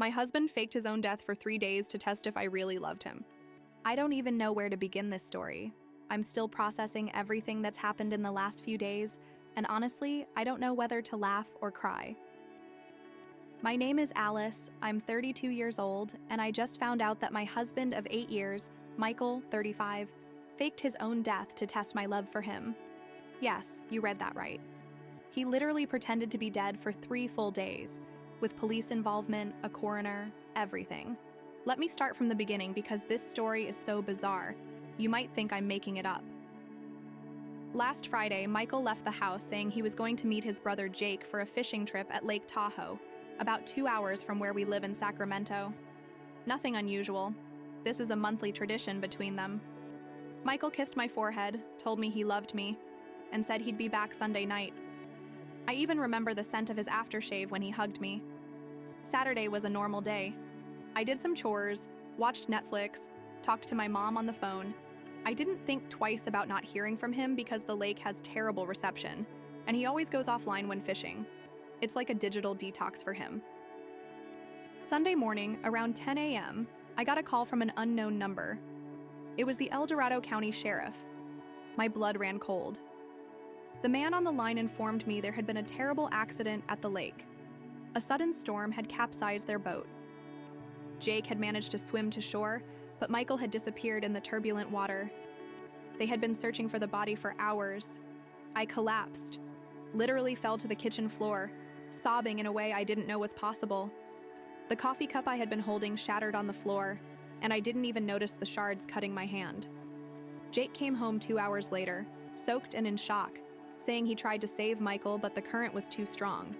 My husband faked his own death for 3 days to test if I really loved him. I don't even know where to begin this story. I'm still processing everything that's happened in the last few days, and honestly, I don't know whether to laugh or cry. My name is Alice, I'm 32 years old, and I just found out that my husband of 8 years, Michael, 35, faked his own death to test my love for him. Yes, you read that right. He literally pretended to be dead for 3 full days, with police involvement, a coroner, everything. Let me start from the beginning because this story is so bizarre. You might think I'm making it up. Last Friday, Michael left the house saying he was going to meet his brother Jake for a fishing trip at Lake Tahoe, about 2 hours from where we live in Sacramento. Nothing unusual. This is a monthly tradition between them. Michael kissed my forehead, told me he loved me, and said he'd be back Sunday night. I even remember the scent of his aftershave when he hugged me. Saturday was a normal day. I did some chores, watched Netflix, talked to my mom on the phone. I didn't think twice about not hearing from him because the lake has terrible reception, and he always goes offline when fishing. It's like a digital detox for him. Sunday morning, around 10 a.m., I got a call from an unknown number. It was the El Dorado County Sheriff. My blood ran cold. The man on the line informed me there had been a terrible accident at the lake. A sudden storm had capsized their boat. Jake had managed to swim to shore, but Michael had disappeared in the turbulent water. They had been searching for the body for hours. I collapsed, literally fell to the kitchen floor, sobbing in a way I didn't know was possible. The coffee cup I had been holding shattered on the floor, and I didn't even notice the shards cutting my hand. Jake came home 2 hours later, soaked and in shock, saying he tried to save Michael, but the current was too strong.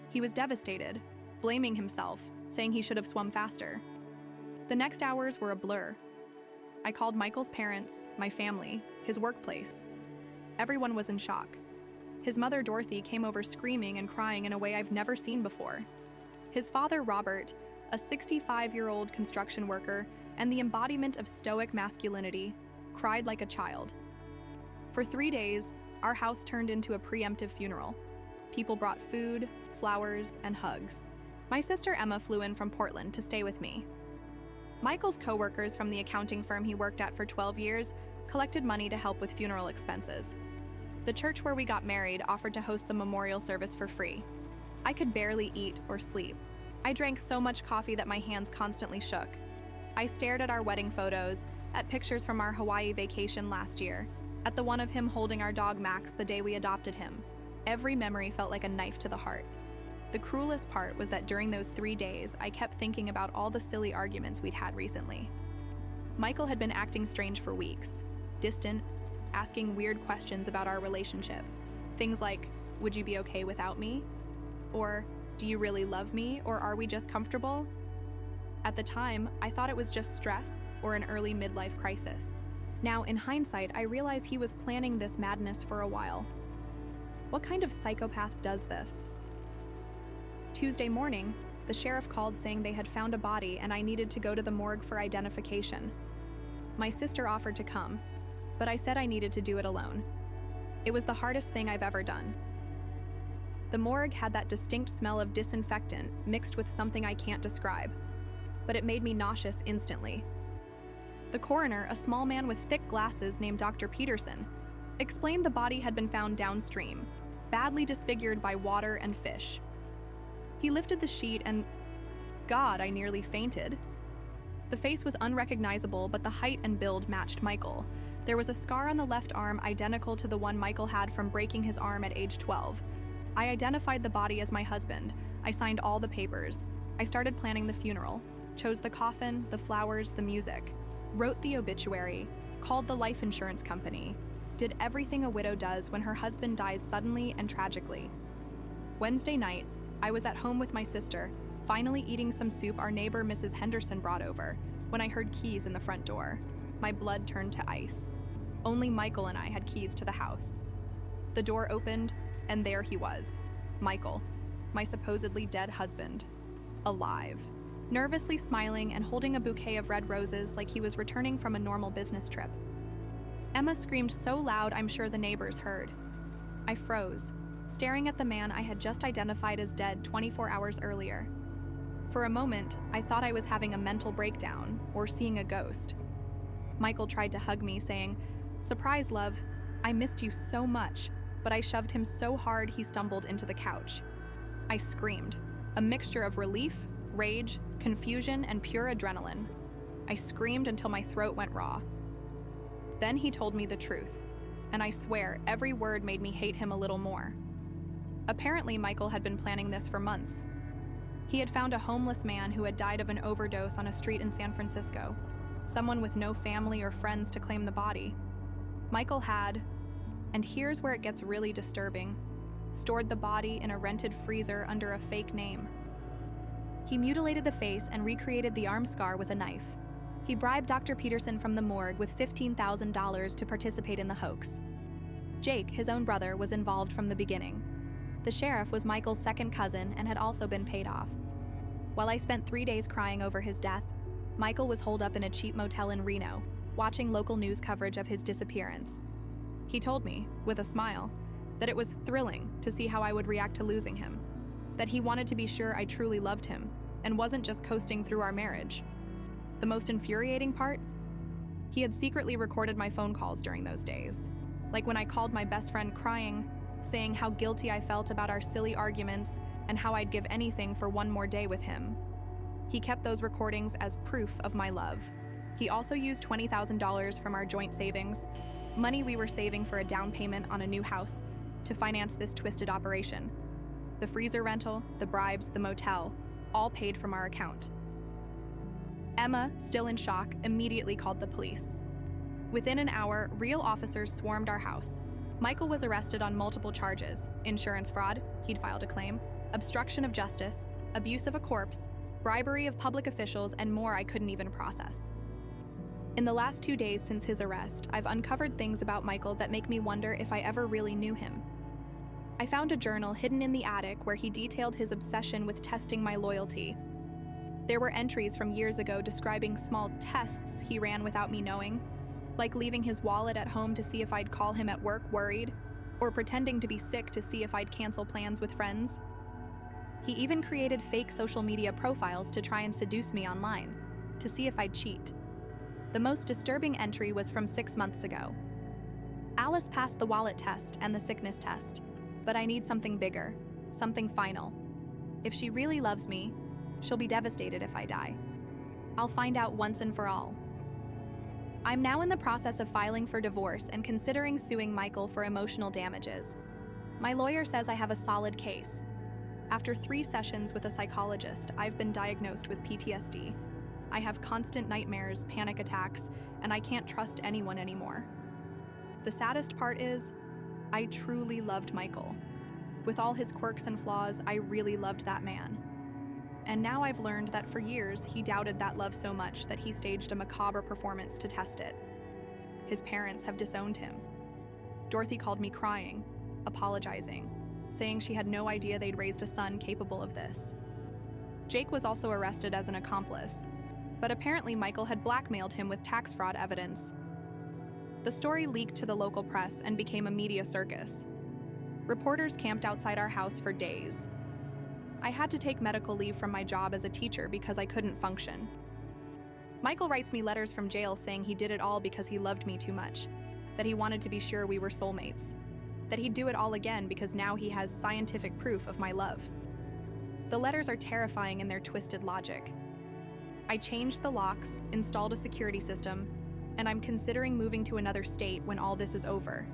He was devastated, blaming himself, saying he should have swum faster. The next hours were a blur. I called Michael's parents, my family, his workplace. Everyone was in shock. His mother, Dorothy, came over screaming and crying in a way I've never seen before. His father, Robert, a 65-year-old construction worker and the embodiment of stoic masculinity, cried like a child. For 3 days, our house turned into a preemptive funeral. People brought food, flowers, and hugs. My sister Emma flew in from Portland to stay with me. Michael's co-workers from the accounting firm he worked at for 12 years collected money to help with funeral expenses. The church where we got married offered to host the memorial service for free. I could barely eat or sleep. I drank so much coffee that my hands constantly shook. I stared at our wedding photos, at pictures from our Hawaii vacation last year, at the one of him holding our dog Max the day we adopted him. Every memory felt like a knife to the heart. The cruelest part was that during those 3 days, I kept thinking about all the silly arguments we'd had recently. Michael had been acting strange for weeks, distant, asking weird questions about our relationship. Things like, would you be okay without me? Or, do you really love me, or are we just comfortable? At the time, I thought it was just stress or an early midlife crisis. Now, in hindsight, I realize he was planning this madness for a while. What kind of psychopath does this? Tuesday morning, the sheriff called saying they had found a body and I needed to go to the morgue for identification. My sister offered to come, but I said I needed to do it alone. It was the hardest thing I've ever done. The morgue had that distinct smell of disinfectant mixed with something I can't describe, but it made me nauseous instantly. The coroner, a small man with thick glasses named Dr. Peterson, explained the body had been found downstream, badly disfigured by water and fish. He lifted the sheet and, God, I nearly fainted. The face was unrecognizable, but the height and build matched Michael. There was a scar on the left arm identical to the one Michael had from breaking his arm at age 12. I identified the body as my husband. I signed all the papers. I started planning the funeral, chose the coffin, the flowers, the music, wrote the obituary, called the life insurance company, did everything a widow does when her husband dies suddenly and tragically. Wednesday night, I was at home with my sister, finally eating some soup our neighbor Mrs. Henderson brought over, when I heard keys in the front door. My blood turned to ice. Only Michael and I had keys to the house. The door opened, and there he was, Michael, my supposedly dead husband, alive, nervously smiling and holding a bouquet of red roses like he was returning from a normal business trip. Emma screamed so loud I'm sure the neighbors heard. I froze, staring at the man I had just identified as dead 24 hours earlier. For a moment, I thought I was having a mental breakdown or seeing a ghost. Michael tried to hug me, saying, "Surprise, love. I missed you so much," but I shoved him so hard he stumbled into the couch. I screamed, a mixture of relief, rage, confusion, and pure adrenaline. I screamed until my throat went raw. Then he told me the truth, and I swear every word made me hate him a little more. Apparently, Michael had been planning this for months. He had found a homeless man who had died of an overdose on a street in San Francisco, someone with no family or friends to claim the body. Michael had, and here's where it gets really disturbing, stored the body in a rented freezer under a fake name. He mutilated the face and recreated the arm scar with a knife. He bribed Dr. Peterson from the morgue with $15,000 to participate in the hoax. Jake, his own brother, was involved from the beginning. The sheriff was Michael's second cousin and had also been paid off. While I spent 3 days crying over his death, Michael was holed up in a cheap motel in Reno, watching local news coverage of his disappearance. He told me, with a smile, that it was thrilling to see how I would react to losing him, that he wanted to be sure I truly loved him and wasn't just coasting through our marriage. The most infuriating part? He had secretly recorded my phone calls during those days, like when I called my best friend crying, saying how guilty I felt about our silly arguments and how I'd give anything for one more day with him. He kept those recordings as proof of my love. He also used $20,000 from our joint savings, money we were saving for a down payment on a new house, to finance this twisted operation. The freezer rental, the bribes, the motel, all paid from our account. Emma, still in shock, immediately called the police. Within an hour, real officers swarmed our house. Michael was arrested on multiple charges: insurance fraud, he'd filed a claim, obstruction of justice, abuse of a corpse, bribery of public officials, and more I couldn't even process. In the last 2 days since his arrest, I've uncovered things about Michael that make me wonder if I ever really knew him. I found a journal hidden in the attic where he detailed his obsession with testing my loyalty. There were entries from years ago describing small tests he ran without me knowing, like leaving his wallet at home to see if I'd call him at work worried, or pretending to be sick to see if I'd cancel plans with friends. He even created fake social media profiles to try and seduce me online, to see if I'd cheat. The most disturbing entry was from 6 months ago. Alice passed the wallet test and the sickness test, but I need something bigger, something final. If she really loves me, she'll be devastated if I die. I'll find out once and for all. I'm now in the process of filing for divorce and considering suing Michael for emotional damages. My lawyer says I have a solid case. After 3 sessions with a psychologist, I've been diagnosed with PTSD. I have constant nightmares, panic attacks, and I can't trust anyone anymore. The saddest part is, I truly loved Michael. With all his quirks and flaws, I really loved that man. And now I've learned that for years, he doubted that love so much that he staged a macabre performance to test it. His parents have disowned him. Dorothy called me crying, apologizing, saying she had no idea they'd raised a son capable of this. Jake was also arrested as an accomplice, but apparently Michael had blackmailed him with tax fraud evidence. The story leaked to the local press and became a media circus. Reporters camped outside our house for days. I had to take medical leave from my job as a teacher because I couldn't function. Michael writes me letters from jail saying he did it all because he loved me too much, that he wanted to be sure we were soulmates, that he'd do it all again because now he has scientific proof of my love. The letters are terrifying in their twisted logic. I changed the locks, installed a security system, and I'm considering moving to another state when all this is over.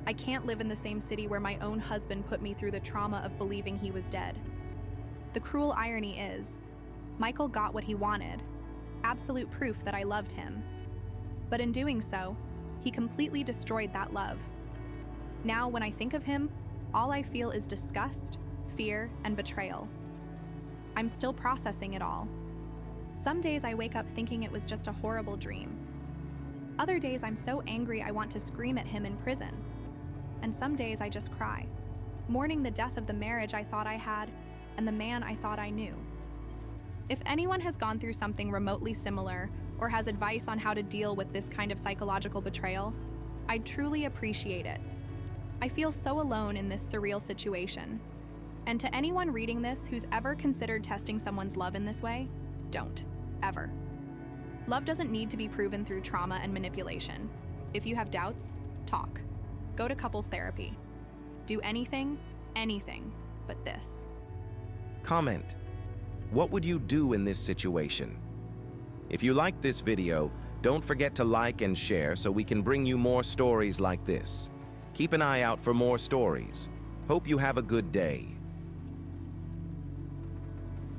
I can't live in the same city where my own husband put me through the trauma of believing he was dead. The cruel irony is, Michael got what he wanted, absolute proof that I loved him. But in doing so, he completely destroyed that love. Now, when I think of him, all I feel is disgust, fear, and betrayal. I'm still processing it all. Some days I wake up thinking it was just a horrible dream. Other days I'm so angry I want to scream at him in prison. And some days I just cry, mourning the death of the marriage I thought I had and the man I thought I knew. If anyone has gone through something remotely similar or has advice on how to deal with this kind of psychological betrayal, I'd truly appreciate it. I feel so alone in this surreal situation. And to anyone reading this who's ever considered testing someone's love in this way, don't. Ever. Love doesn't need to be proven through trauma and manipulation. If you have doubts, talk. Go to couples therapy. Do anything but this. Comment. What would you do in this situation? If you liked this video, don't forget to like and share so we can bring you more stories like this. Keep an eye out for more stories. Hope you have a good day.